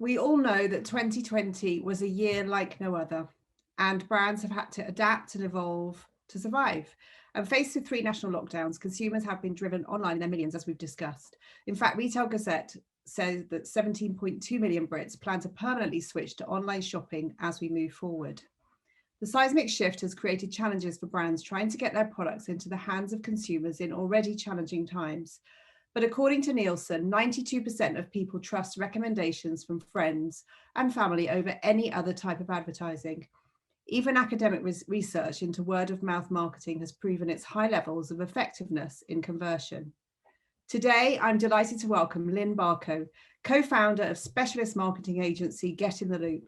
We all know that 2020 was a year like no other, and brands have had to adapt and evolve to survive. And faced with 3 national lockdowns, consumers have been driven online in their millions, as we've discussed. In fact, Retail Gazette says that 17.2 million Brits plan to permanently switch to online shopping as we move forward. The seismic shift has created challenges for brands trying to get their products into the hands of consumers in already challenging times. But according to Nielsen, 92% of people trust recommendations from friends and family over any other type of advertising. Even academic research into word-of-mouth marketing has proven its high levels of effectiveness in conversion. Today, I'm delighted to welcome Lynne Barcoe, co-founder of specialist marketing agency Get in the Loop,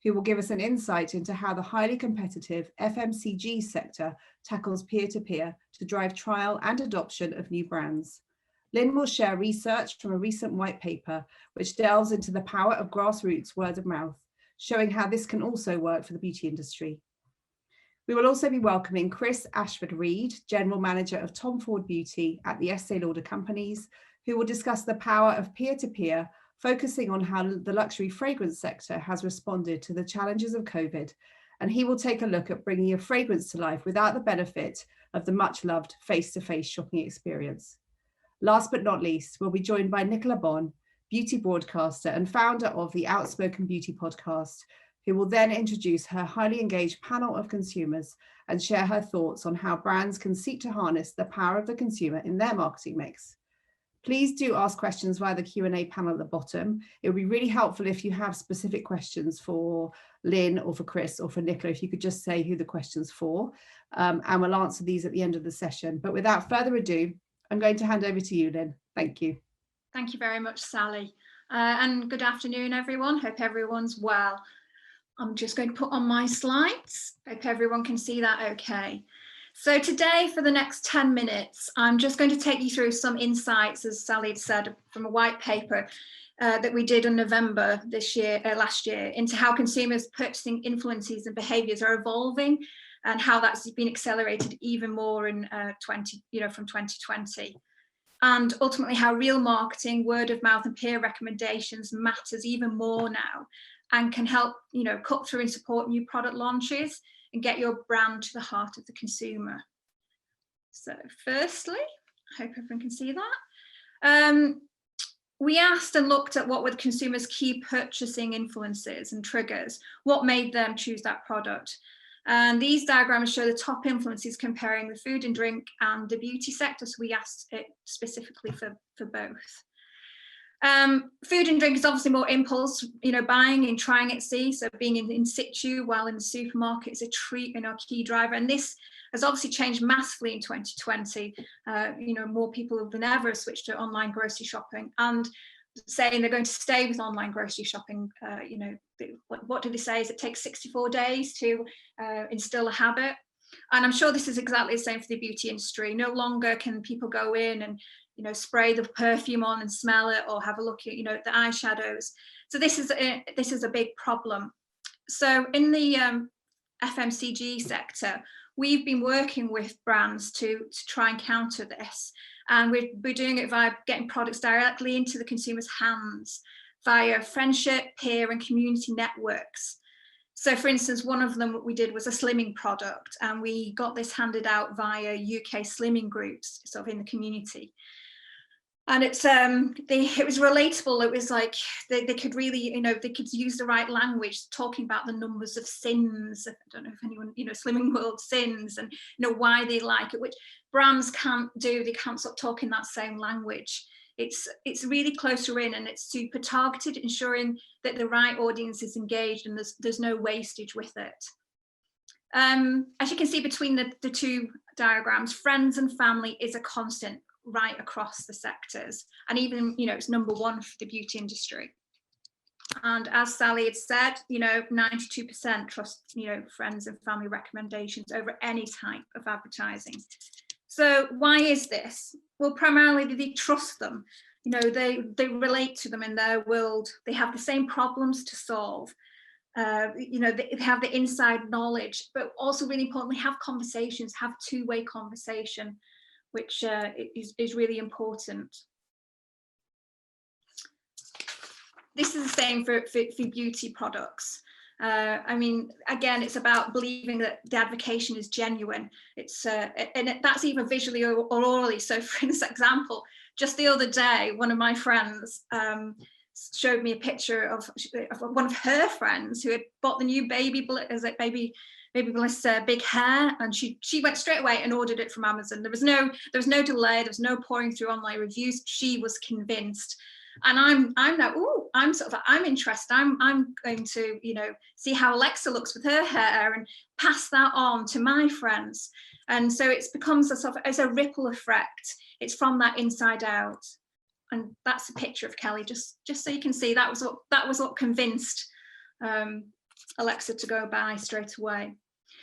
who will give us an insight into how the highly competitive FMCG sector tackles peer-to-peer to drive trial and adoption of new brands. Lynne will share research from a recent white paper, which delves into the power of grassroots word of mouth, showing how this can also work for the beauty industry. We will also be welcoming Chris Ashford-Reed, General Manager of Tom Ford Beauty at the Estee Lauder Companies, who will discuss the power of peer-to-peer, focusing on how the luxury fragrance sector has responded to the challenges of COVID. And he will take a look at bringing a fragrance to life without the benefit of the much-loved face-to-face shopping experience. Last but not least, we'll be joined by Nicola Bon, beauty broadcaster and founder of the Outspoken Beauty podcast, who will then introduce her highly engaged panel of consumers and share her thoughts on how brands can seek to harness the power of the consumer in their marketing mix. Please do ask questions via the Q&A panel at the bottom. It would be really helpful if you have specific questions for Lynne or for Chris or for Nicola, if you could just say who the question's for, and we'll answer these at the end of the session. But without further ado, I'm going to hand over to you, Lynne. Thank you. Thank you very much, Sally. And good afternoon, everyone. Hope everyone's well. I'm just going to put on my slides. Hope everyone can see that okay. So today, for the next 10 minutes, I'm just going to take you through some insights, as Sally had said, from a white paper that we did in November last year, into how consumers' purchasing influences and behaviours are evolving, and how that's been accelerated even more in from 2020. And ultimately how real marketing, word of mouth and peer recommendations matters even more now, and can help cut through and support new product launches and get your brand to the heart of the consumer. So firstly, I hope everyone can see that. We asked and looked at what were the consumers' key purchasing influences and triggers, what made them choose that product. And these diagrams show the top influences comparing the food and drink and the beauty sector. So we asked it specifically for both. Food and drink is obviously more impulse, buying and trying at sea. So being in situ while in the supermarket is a treat and our key driver. And this has obviously changed massively in 2020. More people than ever have switched to online grocery shopping and saying they're going to stay with online grocery shopping. What do they say? Is it takes 64 days to instill a habit? And I'm sure this is exactly the same for the beauty industry. No longer can people go in and spray the perfume on and smell it, or have a look at the eyeshadows. So this is a big problem. So in the FMCG sector, we've been working with brands to try and counter this. And we're doing it via getting products directly into the consumer's hands via friendship, peer and community networks. So for instance, one of them we did was a slimming product, and we got this handed out via UK slimming groups, sort of in the community. And it was relatable. It was like they could really, they could use the right language, talking about the numbers of sins. I don't know if anyone, Slimming World sins, and why they like it, which brands can't do. They can't stop talking that same language. It's really closer in, and it's super targeted, ensuring that the right audience is engaged and there's no wastage with it. As you can see between the two diagrams, friends and family is a constant right across the sectors, and even it's number one for the beauty industry. And as Sally had said, 92% trust friends and family recommendations over any type of advertising. So why is this? Well, primarily they trust them. They relate to them in their world. They have the same problems to solve. They have the inside knowledge, but also really importantly have conversations, have two-way conversation, which is really important. this is the same for beauty products. I mean, again, it's about believing that the advocacy is genuine. It's that's either visually or orally. So for example, just the other day, one of my friends showed me a picture of one of her friends who had bought the new baby bliss big hair, and she went straight away and ordered it from Amazon. There was no delay, there was no pouring through online reviews. She was convinced. And I'm now, oh, I'm interested. I'm going to, you know, see how Alexa looks with her hair and pass that on to my friends. And so it becomes it's a ripple effect. It's from that inside out. And that's a picture of Kelly, just so you can see that was what convinced Alexa to go buy straight away.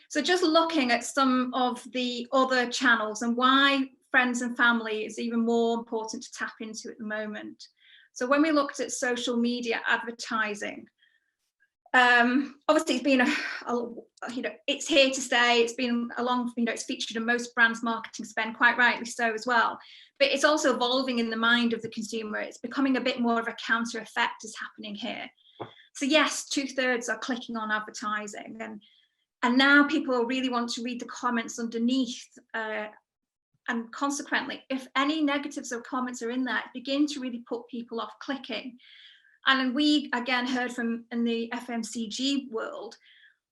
So just looking at some of the other channels and why friends and family is even more important to tap into at the moment. So when we looked at social media advertising, obviously it's been you know, it's here to stay. It's been you know, it's featured in most brands' marketing spend, quite rightly so as well. But it's also evolving in the mind of the consumer. It's becoming a bit more of a counter effect is happening here. So yes, 2/3 are clicking on advertising, and now people really want to read the comments underneath. And consequently, if any negatives or comments are in there, begin to really put people off clicking. And we again heard from in the FMCG world,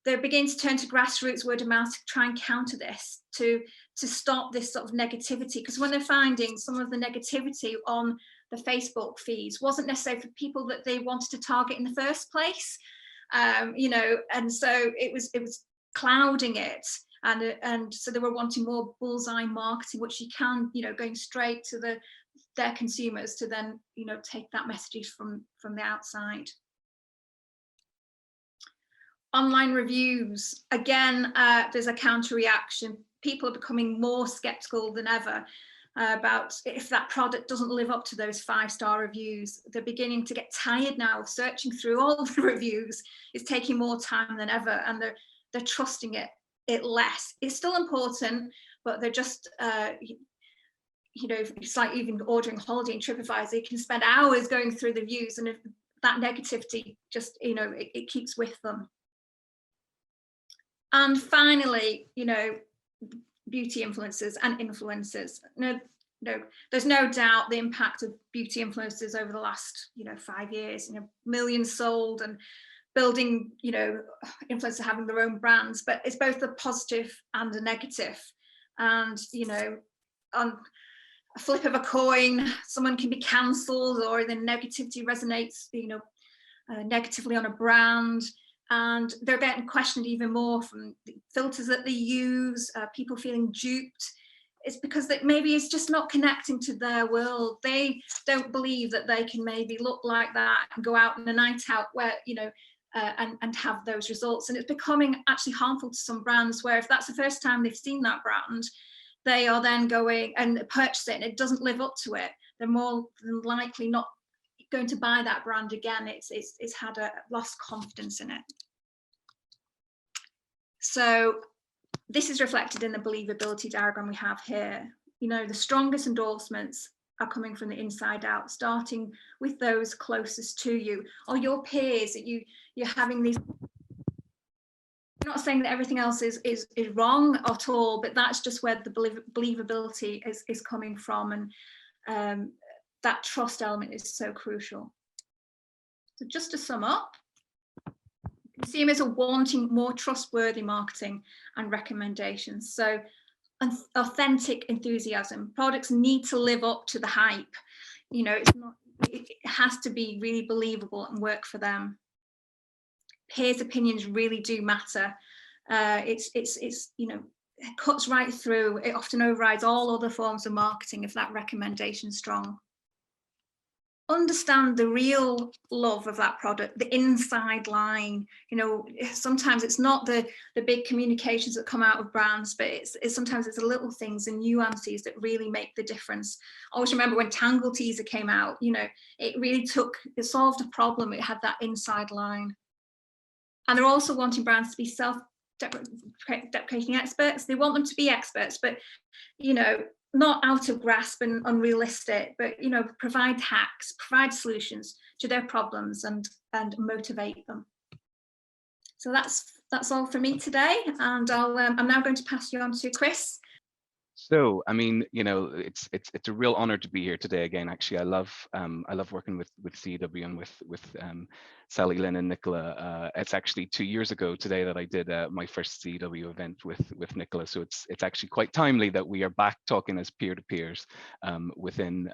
they're beginning to turn to grassroots word of mouth to try and counter this, to stop this sort of negativity. Because when they're finding some of the negativity on the Facebook feeds wasn't necessarily for people that they wanted to target in the first place, you know, and so it was clouding it. And so they were wanting more bullseye marketing, which you can, you know, going straight to their consumers to then, you know, take that message from the outside. Online reviews, again, there's a counter reaction. People are becoming more skeptical than ever about if that product doesn't live up to those 5-star reviews. They're beginning to get tired now of searching through all the reviews. It's taking more time than ever, and they're trusting it less. It's still important, but they're just you know, it's like even ordering a holiday in TripAdvisor. You can spend hours going through the views, and if that negativity just, you know, it keeps with them. And finally, you know, beauty influencers and influencers. No, there's no doubt the impact of beauty influencers over the last, you know, 5 years. You know, millions sold and building, you know, influencers having their own brands, but it's both a positive and a negative. And, you know, on a flip of a coin, someone can be cancelled, or the negativity resonates, you know, negatively on a brand, and they're getting questioned even more from the filters that they use, people feeling duped. It's because that maybe it's just not connecting to their world. They don't believe that they can maybe look like that and go out on a night out where, you know, and have those results. And it's becoming actually harmful to some brands, where if that's the first time they've seen that brand, they are then going and purchase it and it doesn't live up to it, they're more than likely not going to buy that brand again. It's had a lost confidence in it. So this is reflected in the believability diagram we have here. You know, the strongest endorsements are coming from the inside out, starting with those closest to you or your peers that you're having these. I'm not saying that everything else is wrong at all, but that's just where the believability is coming from, and that trust element is so crucial. So just to sum up, consumers are wanting more trustworthy marketing and recommendations. So authentic enthusiasm. Products need to live up to the hype. You know, it has to be really believable and work for them. Peers' opinions really do matter. It's you know, it cuts right through. It often overrides all other forms of marketing if that recommendation is strong. Understand the real love of that product, the inside line. You know, sometimes it's not the big communications that come out of brands, but sometimes it's the little things and nuances that really make the difference. I always remember when Tangle Teaser came out, you know, it solved a problem. It had that inside line. And they're also wanting brands to be self-deprecating experts. They want them to be experts, but, you know, not out of grasp and unrealistic, but provide hacks, provide solutions to their problems, and motivate them. So that's all for me today, and I'm now going to pass you on to Chris. So, I mean, it's a real honor to be here today again. Actually, I love working with CW and with Sally, Lynne, and Nicola. It's actually 2 years ago today that I did my first CW event with Nicola. So it's actually quite timely that we are back talking as peer-to-peers within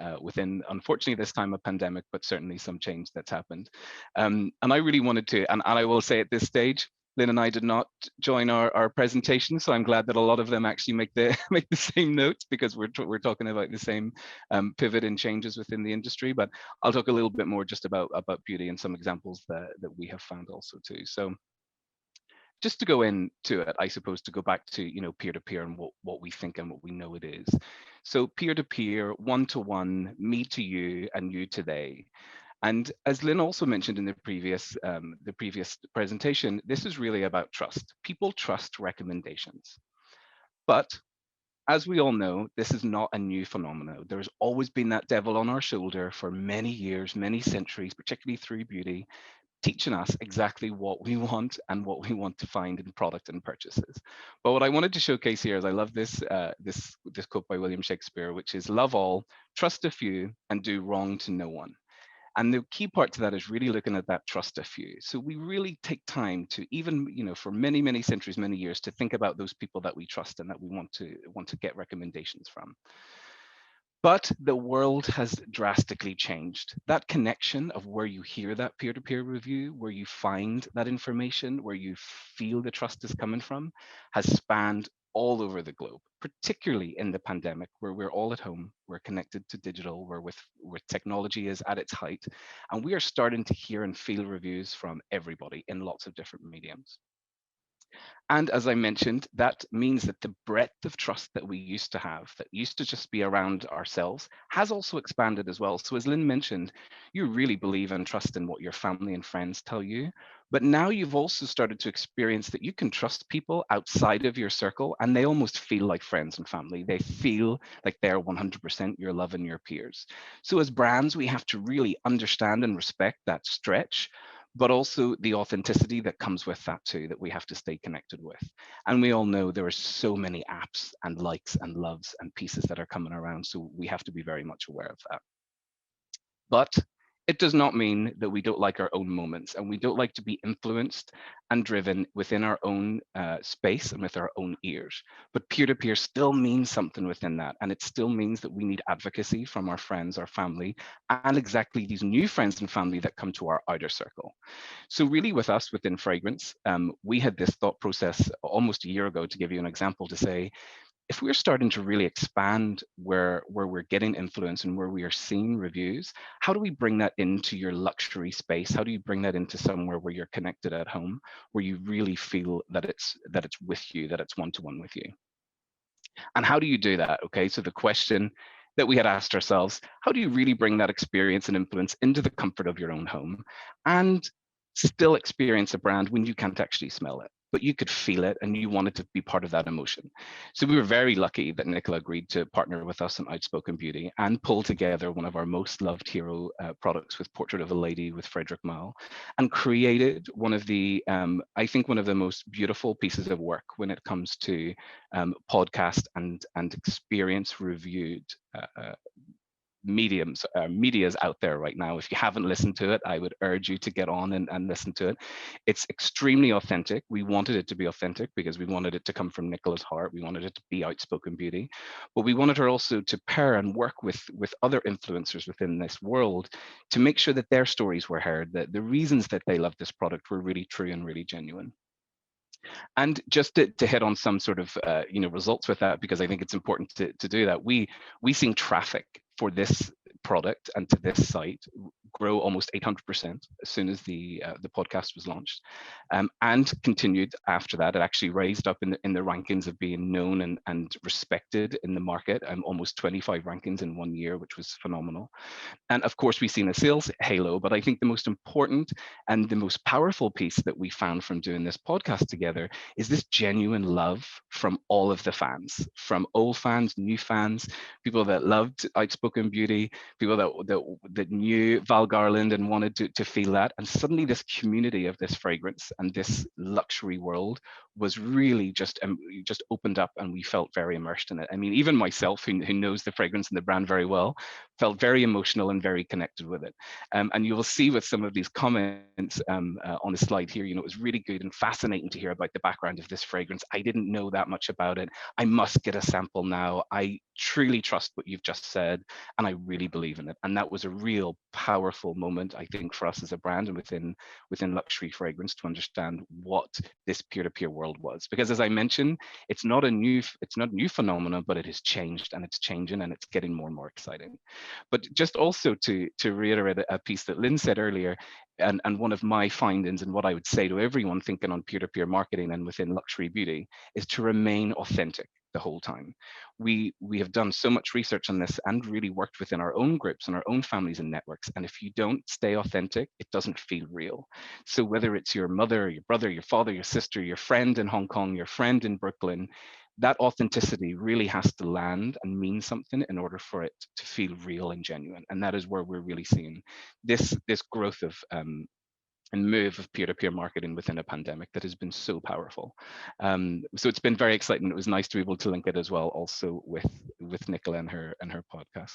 unfortunately this time a pandemic, but certainly some change that's happened. And I really wanted to, and I will say at this stage, Lynne and I did not join our presentation, so I'm glad that a lot of them actually make the same notes, because we're talking about the same pivot and changes within the industry. But I'll talk a little bit more just about beauty and some examples that we have found also too. So just to go into it, I suppose, to go back to peer-to-peer and what we think and what we know it is. So peer-to-peer, one-to-one, me to you, and you to they. And as Lynne also mentioned in the previous presentation, this is really about trust. People trust recommendations. But as we all know, this is not a new phenomenon. There's always been that devil on our shoulder for many years, many centuries, particularly through beauty, teaching us exactly what we want and what we want to find in product and purchases. But what I wanted to showcase here is I love this quote by William Shakespeare, which is, "Love all, trust a few, and do wrong to no one." And the key part to that is really looking at that trust a few. So we really take time to, even for many, many centuries, many years, to think about those people that we trust and that we want to get recommendations from. But the world has drastically changed. That connection of where you hear that peer-to-peer review, where you find that information, where you feel the trust is coming from, has spanned all over the globe, particularly in the pandemic, where we're all at home, we're connected to digital, where technology is at its height, and we are starting to hear and feel reviews from everybody in lots of different mediums. And as I mentioned, that means that the breadth of trust that we used to have, that used to just be around ourselves, has also expanded as well. So as Lynne mentioned, you really believe and trust in what your family and friends tell you. But now you've also started to experience that you can trust people outside of your circle, and they almost feel like friends and family. They feel like they're 100% your love and your peers. So as brands, we have to really understand and respect that stretch, but also the authenticity that comes with that too, that we have to stay connected with. And we all know there are so many apps and likes and loves and pieces that are coming around, so we have to be very much aware of that. But it does not mean that we don't like our own moments, and we don't like to be influenced and driven within our own space and with our own ears. But peer-to-peer still means something within that, and it still means that we need advocacy from our friends, our family, and exactly these new friends and family that come to our outer circle. So really with us within fragrance, we had this thought process almost a year ago, to give you an example, to say, if we're starting to really expand where we're getting influence and where we are seeing reviews, how do we bring that into your luxury space? How do you bring that into somewhere where you're connected at home, where you really feel that it's with you, that it's one-to-one with you? And how do you do that? Okay, so the question that we had asked ourselves, how do you really bring that experience and influence into the comfort of your own home and still experience a brand when you can't actually smell it, but you could feel it and you wanted to be part of that emotion? So we were very lucky that Nicola agreed to partner with us on Outspoken Beauty and pull together one of our most loved hero products with Portrait of a Lady with Frederick Malle, and created one of the, I think one of the most beautiful pieces of work when it comes to podcast and experience reviewed media's out there right now. If you haven't listened to it, I would urge you to get on and listen to it. It's extremely authentic. We wanted it to be authentic because we wanted it to come from Nicola's heart. We wanted it to be Outspoken Beauty, but we wanted her also to pair and work with other influencers within this world to make sure that their stories were heard, that the reasons that they love this product were really true and really genuine. And just to hit on some sort of results with that, because I think it's important to do that, we seen traffic for this product and to this site grow almost 800% as soon as the podcast was launched, and continued after that. It actually raised up in the rankings of being known and respected in the market, almost 25 rankings in 1 year, which was phenomenal. And of course, we've seen a sales halo, but I think the most important and the most powerful piece that we found from doing this podcast together is this genuine love from all of the fans, from old fans, new fans, people that loved Outspoken Beauty, people that knew Val Garland and wanted to feel that. And suddenly this community of this fragrance and this luxury world was really just opened up, and we felt very immersed in it. I mean, even myself, who knows the fragrance and the brand very well, felt very emotional and very connected with it. And you will see with some of these comments on the slide here, it was really good and fascinating to hear about the background of this fragrance. I didn't know that much about it. I must get a sample now. I truly trust what you've just said, and I really believe in it. And that was a real powerful moment, I think, for us as a brand and within luxury fragrance to understand what this peer-to-peer world was. Because as I mentioned, it's not a new phenomenon, but it has changed, and it's changing, and it's getting more and more exciting. But just also to reiterate a piece that Lynne said earlier, and one of my findings and what I would say to everyone thinking on peer-to-peer marketing and within luxury beauty is to remain authentic the whole time. We have done so much research on this and really worked within our own groups and our own families and networks. And if you don't stay authentic, it doesn't feel real. So whether it's your mother, your brother, your father, your sister, your friend in Hong Kong, your friend in Brooklyn, that authenticity really has to land and mean something in order for it to feel real and genuine. And that is where we're really seeing this growth of and move of peer-to-peer marketing within a pandemic that has been so powerful. So it's been very exciting. It was nice to be able to link it as well also with Nicola and her podcast.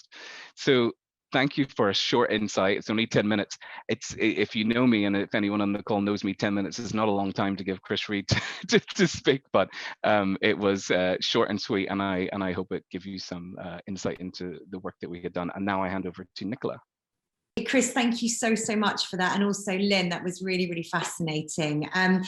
So thank you for a short insight. It's only 10 minutes. If you know me, and if anyone on the call knows me, 10 minutes is not a long time to give Chris Reed to speak, but it was short and sweet, and I hope it gives you some insight into the work that we had done. And now I hand over to Nicola. Chris, thank you so much for that. And also Lynne, that was really, really fascinating. I'm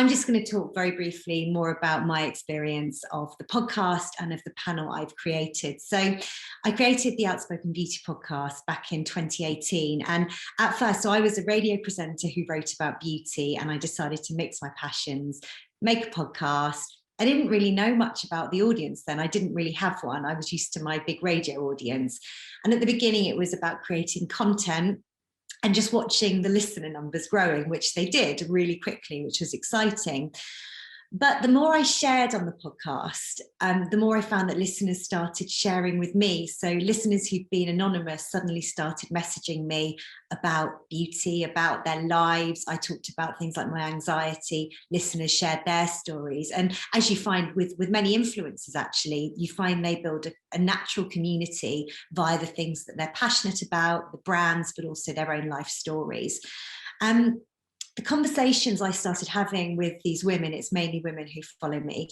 just going to talk very briefly more about my experience of the podcast and of the panel I've created. So I created the Outspoken Beauty podcast back in 2018. And at first, so I was a radio presenter who wrote about beauty, and I decided to mix my passions, make a podcast. I didn't really know much about the audience then. I didn't really have one. I was used to my big radio audience. And at the beginning, it was about creating content and just watching the listener numbers growing, which they did really quickly, which was exciting. But the more I shared on the podcast, the more I found that listeners started sharing with me. So listeners who'd been anonymous suddenly started messaging me about beauty, about their lives. I talked about things like my anxiety. Listeners shared their stories. And as you find with many influencers, actually, you find they build a natural community via the things that they're passionate about, the brands, but also their own life stories. The conversations I started having with these women, it's mainly women who follow me,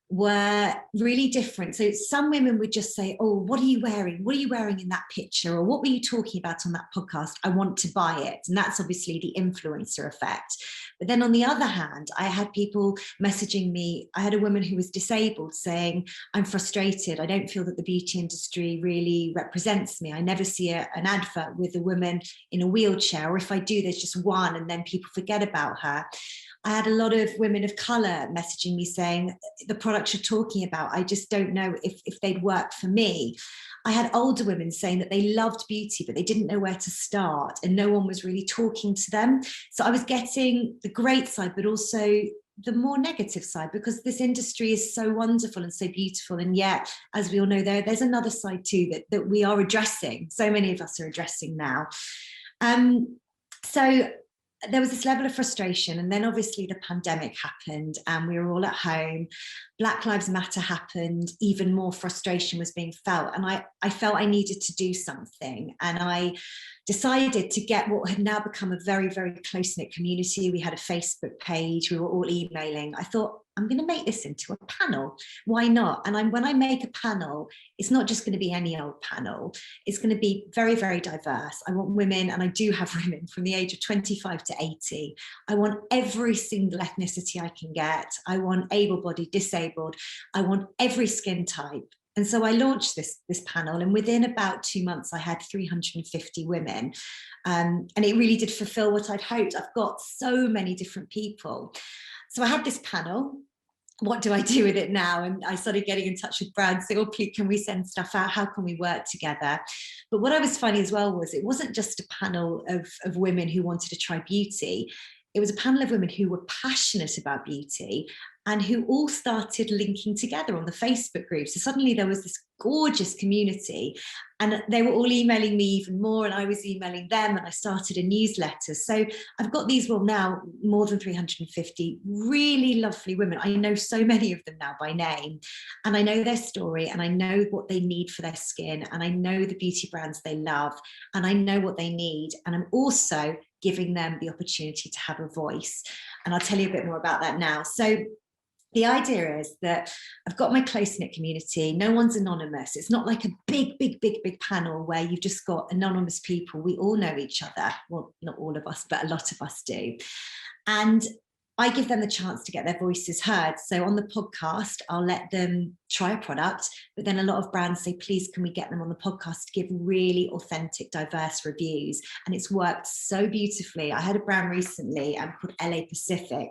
were really different. So some women would just say, oh, what are you wearing? What are you wearing in that picture? Or what were you talking about on that podcast? I want to buy it. And that's obviously the influencer effect. But then on the other hand, I had people messaging me. I had a woman who was disabled saying, I'm frustrated. I don't feel that the beauty industry really represents me. I never see an advert with a woman in a wheelchair, or if I do, there's just one and then people forget about her. I had a lot of women of colour messaging me saying, the products you're talking about, I just don't know if they'd work for me. I had older women saying that they loved beauty, but they didn't know where to start and no one was really talking to them. So I was getting the great side, but also the more negative side, because this industry is so wonderful and so beautiful. And yet, as we all know, there's another side too that we are addressing. So many of us are addressing now. So there was this level of frustration, and then obviously the pandemic happened and we were all at home. Black Lives Matter happened, even more frustration was being felt, and I felt I needed to do something, and I decided to get what had now become a very, very close-knit community. We had a Facebook page, we were all emailing. I thought, I'm going to make this into a panel. Why not? And when I make a panel, it's not just going to be any old panel. It's going to be very, very diverse. I want women, and I do have women from the age of 25 to 80. I want every single ethnicity I can get. I want able-bodied, disabled. I want every skin type. And so I launched this panel, and within about 2 months, I had 350 women. And it really did fulfill what I'd hoped. I've got so many different people. So I had this panel. What do I do with it now? And I started getting in touch with brands, saying, oh, please, can we send stuff out? How can we work together? But what I was finding as well was it wasn't just a panel of women who wanted to try beauty. It was a panel of women who were passionate about beauty and who all started linking together on the Facebook group. So suddenly there was this gorgeous community, and they were all emailing me even more, and I was emailing them, and I started a newsletter. So I've got these, well, now more than 350 really lovely women. I know so many of them now by name, and I know their story, and I know what they need for their skin, and I know the beauty brands they love, and I know what they need. And I'm also giving them the opportunity to have a voice. And I'll tell you a bit more about that now. So the idea is that I've got my close-knit community. No one's anonymous. It's not like a big panel where you've just got anonymous people. We all know each other. Well, not all of us, but a lot of us do. And I give them the chance to get their voices heard. So on the podcast, I'll let them try a product, but then a lot of brands say, please, can we get them on the podcast to give really authentic, diverse reviews? And it's worked so beautifully. I had a brand recently called LA Pacific.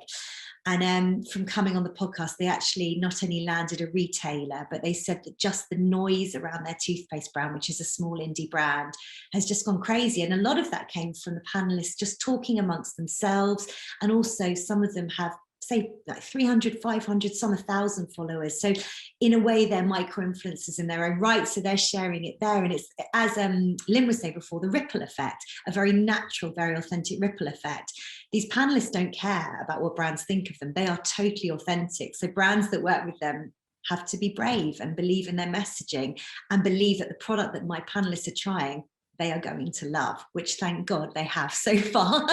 And from coming on the podcast, they actually not only landed a retailer, but they said that just the noise around their toothpaste brand, which is a small indie brand, has just gone crazy. And a lot of that came from the panelists just talking amongst themselves. And also some of them have, say, like 300, 500, some 1,000 followers. So in a way, they're micro-influencers in their own right. So they're sharing it there. And it's, as Lynne was saying before, the ripple effect, a very natural, very authentic ripple effect. These panelists don't care about what brands think of them. They are totally authentic. So brands that work with them have to be brave and believe in their messaging and believe that the product that my panelists are trying, they are going to love, which thank God they have so far.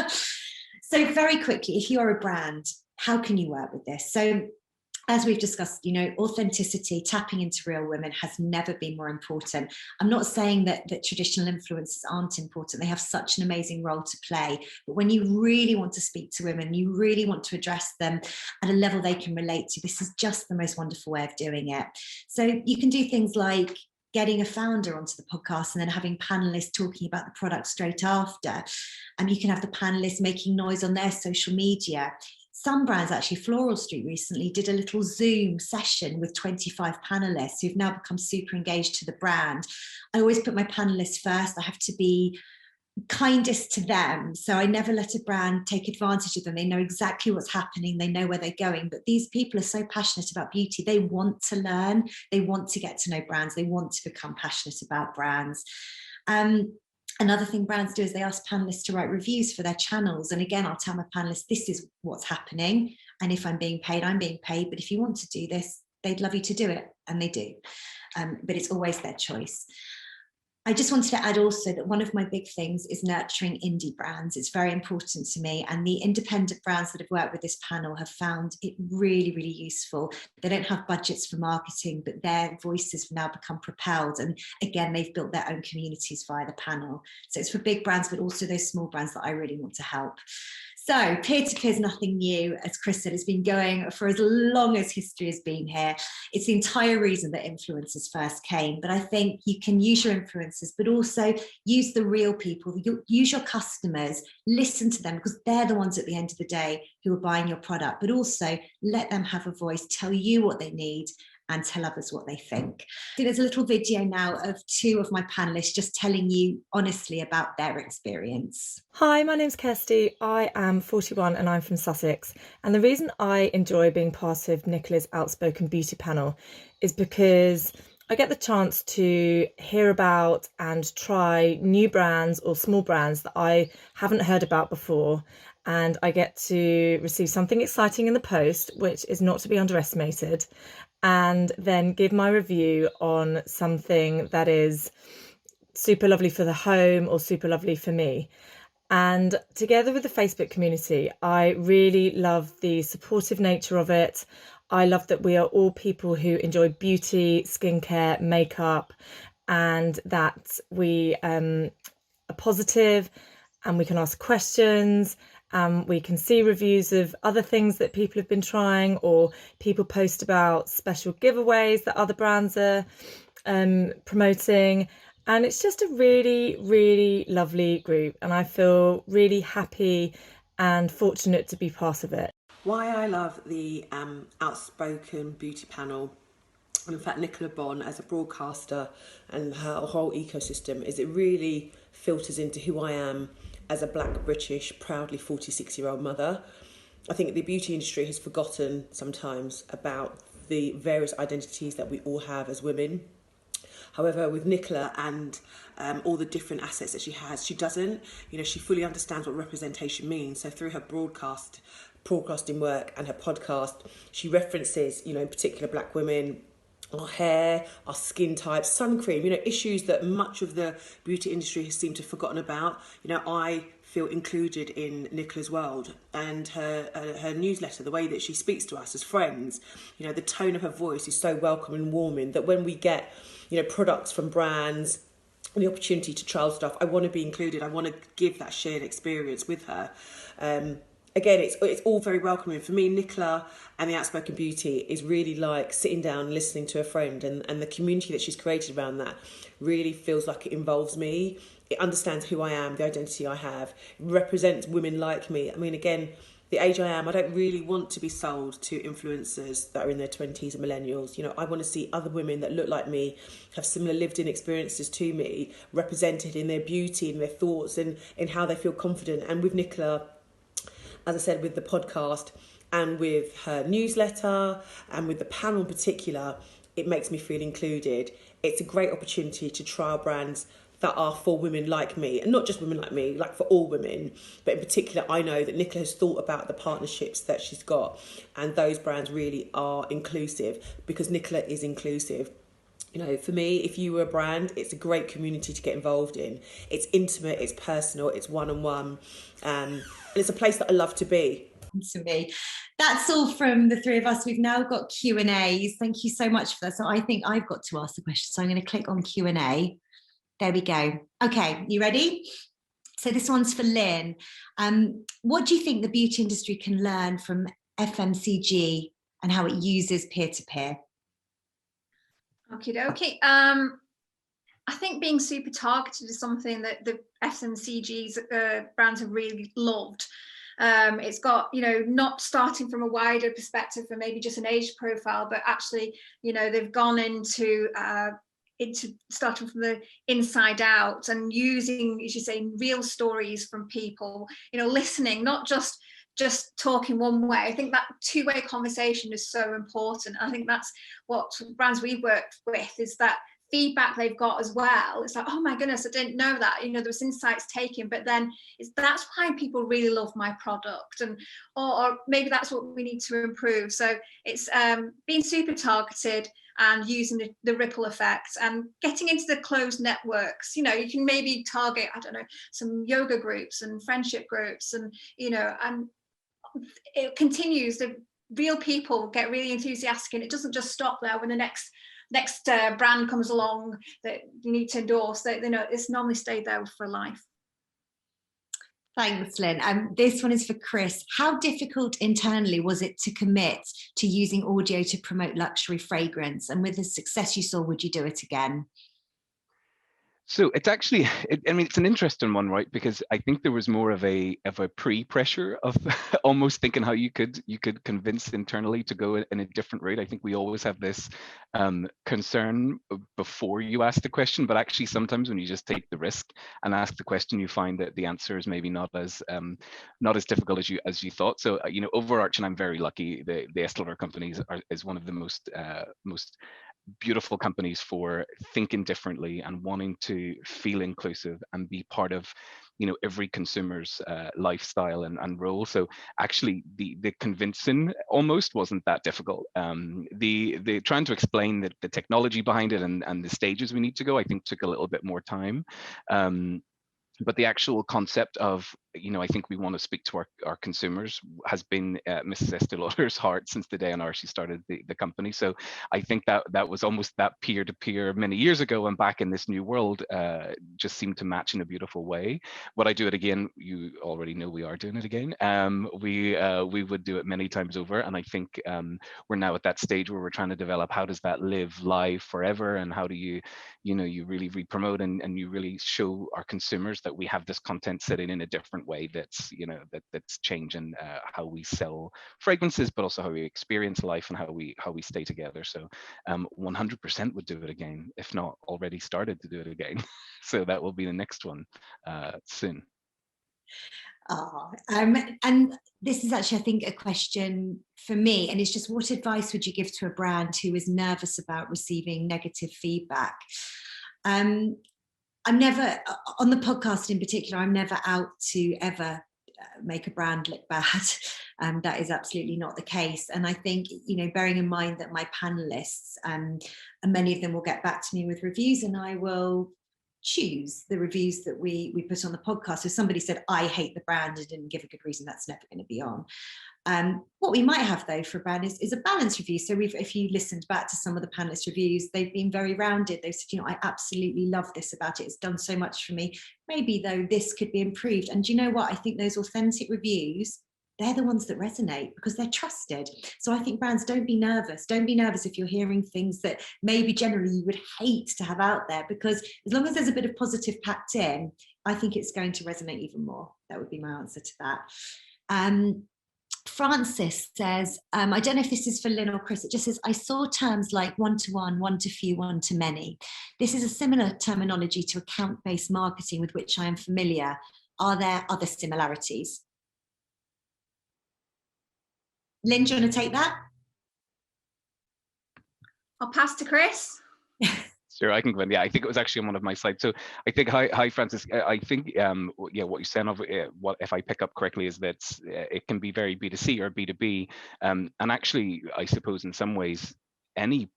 So very quickly, if you're a brand, how can you work with this? So as we've discussed, authenticity, tapping into real women has never been more important. I'm not saying that traditional influencers aren't important. They have such an amazing role to play. But when you really want to speak to women, you really want to address them at a level they can relate to, this is just the most wonderful way of doing it. So you can do things like getting a founder onto the podcast and then having panelists talking about the product straight after. And you can have the panelists making noise on their social media. Some brands, actually, Floral Street recently did a little Zoom session with 25 panelists who've now become super engaged to the brand. I always put my panelists first. I have to be kindest to them. So I never let a brand take advantage of them. They know exactly what's happening. They know where they're going. But these people are so passionate about beauty. They want to learn. They want to get to know brands. They want to become passionate about brands. Another thing brands do is they ask panelists to write reviews for their channels. And again, I'll tell my panelists, this is what's happening. And if I'm being paid, I'm being paid. But if you want to do this, they'd love you to do it. And they do. But it's always their choice. I just wanted to add also that one of my big things is nurturing indie brands. It's very important to me. And the independent brands that have worked with this panel have found it really, really useful. They don't have budgets for marketing, but their voices have now become propelled. And again, they've built their own communities via the panel. So it's for big brands, but also those small brands that I really want to help. So peer-to-peer is nothing new. As Chris said, it's been going for as long as history has been here. It's the entire reason that influencers first came. But I think you can use your influencers, but also use the real people, use your customers, listen to them, because they're the ones at the end of the day who are buying your product, but also let them have a voice, tell you what they need, and tell others what they think. So there's a little video now of two of my panelists just telling you honestly about their experience. Hi, my name's Kirsty. I am 41 and I'm from Sussex. And the reason I enjoy being part of Nicola's Outspoken Beauty panel is because I get the chance to hear about and try new brands or small brands that I haven't heard about before. And I get to receive something exciting in the post, which is not to be underestimated, and then give my review on something that is super lovely for the home or super lovely for me. And together with the Facebook community, I really love the supportive nature of it. I love that we are all people who enjoy beauty, skincare, makeup, and that we are positive and we can ask questions. We can see reviews of other things that people have been trying, or people post about special giveaways that other brands are promoting, and it's just a really, really lovely group, and I feel really happy and fortunate to be part of it. Why I love the Outspoken Beauty Panel, and in fact Nicola Bonn as a broadcaster and her whole ecosystem, is it really filters into who I am as a Black British proudly 46-year-old mother. I think the beauty industry has forgotten sometimes about the various identities that we all have as women. However, with Nicola and all the different assets that she has, she doesn't. She fully understands what representation means. So through her broadcasting work and her podcast, she references, in particular Black women, our hair, our skin types, sun cream, issues that much of the beauty industry has seemed to have forgotten about. I feel included in Nicola's world, and her newsletter, the way that she speaks to us as friends, the tone of her voice is so welcome and warming that when we get, products from brands and the opportunity to trial stuff, I want to be included. I want to give that shared experience with her. Again, it's all very welcoming. For me, Nicola and the Outspoken Beauty is really like sitting down and listening to a friend, and the community that she's created around that really feels like it involves me. It understands who I am, the identity I have, it represents women like me. I mean, again, the age I am, I don't really want to be sold to influencers that are in their 20s and millennials. I want to see other women that look like me, have similar lived-in experiences to me, represented in their beauty, in their thoughts, and in how they feel confident. And with Nicola, as I said, with the podcast and with her newsletter and with the panel in particular, it makes me feel included. It's a great opportunity to trial brands that are for women like me, and not just women like me, like for all women. But in particular, I know that Nicola has thought about the partnerships that she's got, and those brands really are inclusive because Nicola is inclusive. For me, if you were a brand, it's a great community to get involved in. It's intimate, it's personal, it's one-on-one, and it's a place that I love to be. To me, that's all from the three of us. We've now got Q&As. Thank you so much for that. So I think I've got to ask the question. So I'm going to click on Q&A. There we go. Okay, you ready? So this one's for Lynne. What do you think the beauty industry can learn from FMCG and how it uses peer-to-peer? Okie dokie. I think being super targeted is something that the FMCG's brands have really loved. It's got, not starting from a wider perspective for maybe just an age profile, but actually, they've gone into starting from the inside out and using, as you say, real stories from people, listening, not just talking one way. I think that two-way conversation is so important. I think that's what brands we've worked with, is that feedback they've got as well. It's like, oh my goodness, I didn't know that, there was insights taken, but then that's why people really love my product, and or maybe that's what we need to improve. So it's being super targeted and using the ripple effects and getting into the closed networks. You can maybe target, I don't know, some yoga groups and friendship groups, and and it continues. The real people get really enthusiastic, and it doesn't just stop there when the next brand comes along that you need to endorse. It's normally stayed there for life. Thanks, Lynne. This one is for Chris. How difficult internally was it to commit to using audio to promote luxury fragrance? And with the success you saw, would you do it again? So it's actually, it's an interesting one, right? Because I think there was more of a pre-pressure of almost thinking how you could convince internally to go in a different route. I think we always have this concern before you ask the question, but actually sometimes when you just take the risk and ask the question, you find that the answer is maybe not as difficult as you thought. So overarching, I'm very lucky. The Estée Lauder companies is one of the most beautiful companies for thinking differently and wanting to feel inclusive and be part of every consumer's lifestyle and role. So actually the convincing almost wasn't that difficult. The trying to explain the technology behind it and the stages we need to go, I think took a little bit more time. But the actual concept of I think we want to speak to our consumers has been Mrs. Estee Lauder's heart since the day on our she started the company. So I think that was almost that peer-to-peer many years ago and back in this new world just seemed to match in a beautiful way. Would I do it again? You already know we are doing it again. We would do it many times over, and I think we're now at that stage where we're trying to develop how does that live live forever, and how do you really re-promote and you really show our consumers that we have this content sitting in a different way that's that's changing how we sell fragrances, but also how we experience life and how we stay together. So 100% would do it again, if not already started to do it again. So that will be the next one soon. And this is actually, I think, a question for me, and it's just, what advice would you give to a brand who is nervous about receiving negative feedback? I'm never, on the podcast in particular, I'm never out to ever make a brand look bad. That is absolutely not the case. And I think, bearing in mind that my panelists, and many of them will get back to me with reviews, and I will choose the reviews that we put on the podcast. If somebody said, I hate the brand and didn't give a good reason, that's never going to be on. What we might have, though, for a brand is a balanced review. So if you listened back to some of the panelists' reviews, they've been very rounded. They said, I absolutely love this about it. It's done so much for me. Maybe, though, this could be improved. And do you know what? I think those authentic reviews, they're the ones that resonate because they're trusted. So I think brands, don't be nervous. Don't be nervous if you're hearing things that maybe generally you would hate to have out there, because as long as there's a bit of positive packed in, I think it's going to resonate even more. That would be my answer to that. Francis says, I don't know if this is for Lynne or Chris, it just says, I saw terms like one-to-one, one-to-few, one-to-many. This is a similar terminology to account-based marketing with which I am familiar. Are there other similarities? Lynne, do you want to take that? I'll pass to Chris. Sure, I can go in. Yeah, I think it was actually on one of my slides. So I think, hi Francis. I think, what you're saying of what, if I pick up correctly, is that it can be very B2C or B2B, and actually, I suppose in some ways, any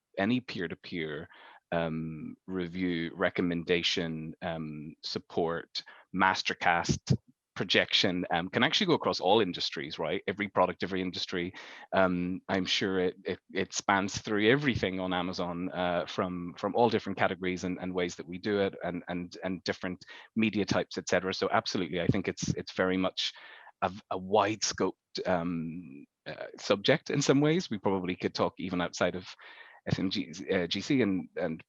peer-to-peer review, recommendation, support, mastercast, projection can actually go across all industries, right? Every product, every industry. I'm sure it spans through everything on Amazon, from all different categories and ways that we do it, and different media types, etc. So absolutely, I think it's very much a wide scoped subject in some ways. We probably could talk even outside of FMCG and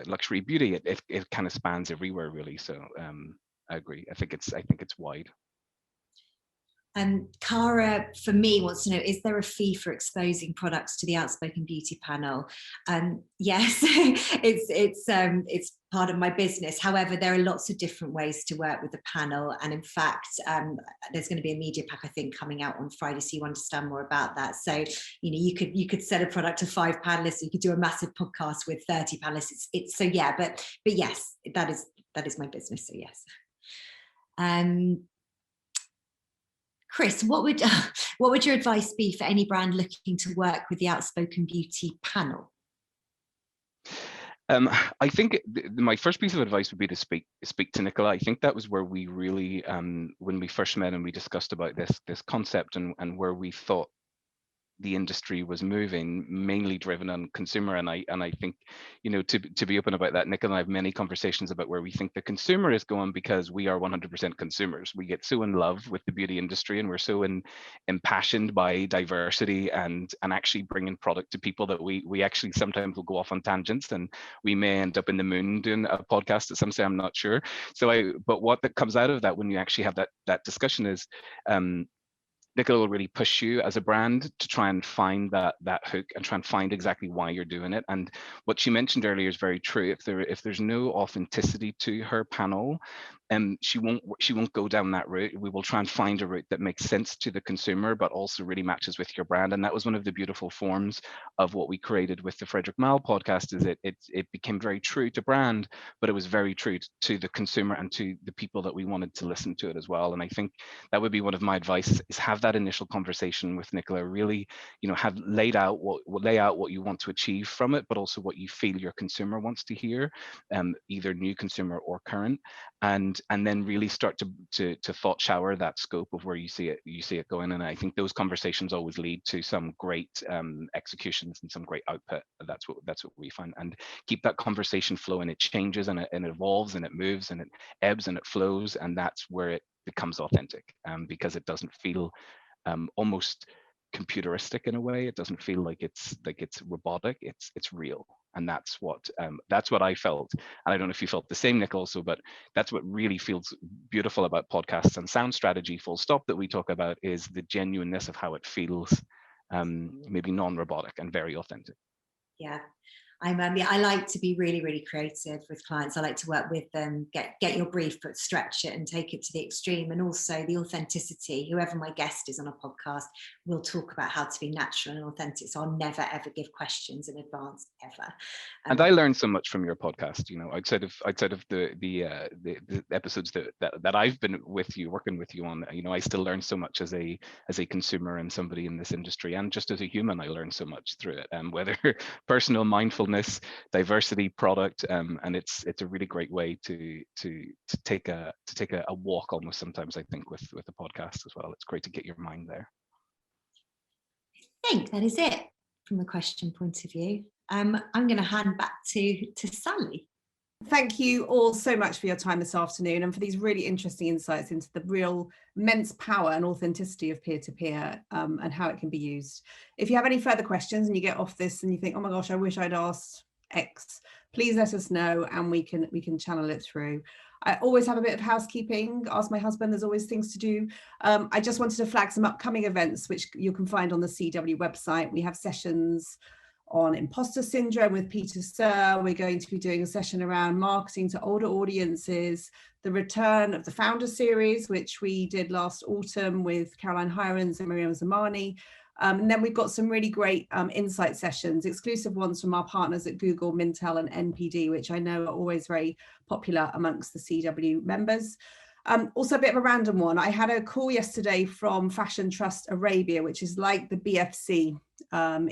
luxury beauty. It kind of spans everywhere, really. So I agree. I think it's wide. And Cara, for me, wants to know, is there a fee for exposing products to the Outspoken Beauty panel? Yes, it's part of my business. However, there are lots of different ways to work with the panel. And in fact, there's going to be a media pack, I think, coming out on Friday, so you understand more about that. So, you could sell a product to 5 panelists, you could do a massive podcast with 30 panelists. So yeah, but yes, that is my business. So yes. Chris, what would your advice be for any brand looking to work with the Outspoken Beauty panel? I think my first piece of advice would be to speak to Nicola. I think that was where we really, when we first met and we discussed about this concept and where we thought the industry was moving, mainly driven on consumer. And I think, to be open about that, Nick and I have many conversations about where we think the consumer is going, because we are 100% consumers. We get so in love with the beauty industry, and we're so impassioned by diversity and actually bringing product to people that we actually sometimes will go off on tangents, and we may end up in the moon doing a podcast at some say, I'm not sure. But what that comes out of that when you actually have that discussion is, Nicola will really push you as a brand to try and find that hook and try and find exactly why you're doing it. And what she mentioned earlier is very true. If there's no authenticity to her panel, she won't go down that route. We will try and find a route that makes sense to the consumer, but also really matches with your brand. And that was one of the beautiful forms of what we created with the Frederick Malle podcast. Is it became very true to brand, but it was very true to the consumer and to the people that we wanted to listen to it as well. And I think that would be one of my advice: is have that initial conversation with Nicola. Really, have lay out what you want to achieve from it, but also what you feel your consumer wants to hear, either new consumer or current. And then really start to thought shower that scope of where you see it going. And I think those conversations always lead to some great executions and some great output. That's what we find. And keep that conversation flowing. It changes and it evolves and it moves and it ebbs and it flows, and that's where it becomes authentic, because it doesn't feel almost computeristic in a way. It doesn't feel like it's robotic. It's real, and that's what I felt. And I don't know if you felt the same, Nick, also, but that's what really feels beautiful about podcasts and sound strategy, full stop, that we talk about, is the genuineness of how it feels, maybe non-robotic and very authentic. Yeah. I like to be really, really creative with clients. I like to work with them, get your brief, but stretch it and take it to the extreme. And also the authenticity. Whoever my guest is on a podcast will talk about how to be natural and authentic. So I'll never, ever give questions in advance, ever. And I learned so much from your podcast, outside of the episodes that I've been working with you on. I still learn so much as a consumer and somebody in this industry, and just as a human, I learned so much through it. Whether personal mindfulness, diversity, product, and it's a really great way to take a walk almost sometimes, I think, with the podcast as well. It's great to get your mind there. I think that is it from the question point of view. I'm going to hand back to Sally. Thank you all so much for your time this afternoon and for these really interesting insights into the real immense power and authenticity of peer-to-peer, and how it can be used. If you have any further questions and you get off this and you think, oh my gosh, I wish I'd asked X, please let us know and we can channel it through. I always have a bit of housekeeping. Ask my husband, there's always things to do. I just wanted to flag some upcoming events which you can find on the CW website. We have sessions on imposter syndrome with Peter Sir. We're going to be doing a session around marketing to older audiences, the return of the Founder Series, which we did last autumn with Caroline Hirons and Miriam Zamani. And then we've got some really great insight sessions, exclusive ones from our partners at Google, Mintel and NPD, which I know are always very popular amongst the CW members. Also a bit of a random one. I had a call yesterday from Fashion Trust Arabia, which is like the BFC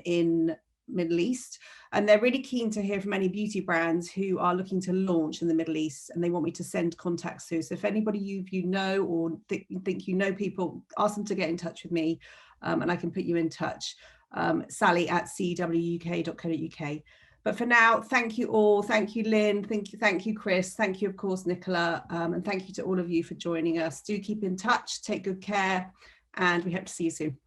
in Middle East, and they're really keen to hear from any beauty brands who are looking to launch in the Middle East, and they want me to send contacts to. So if anybody you know or think you know people, ask them to get in touch with me, and I can put you in touch. Sally at cwuk.co.uk. But for now, thank you all. Thank you, Lynn. Thank you, Chris. Thank you, of course, Nicola. And thank you to all of you for joining us. Do keep in touch. Take good care, and we hope to see you soon.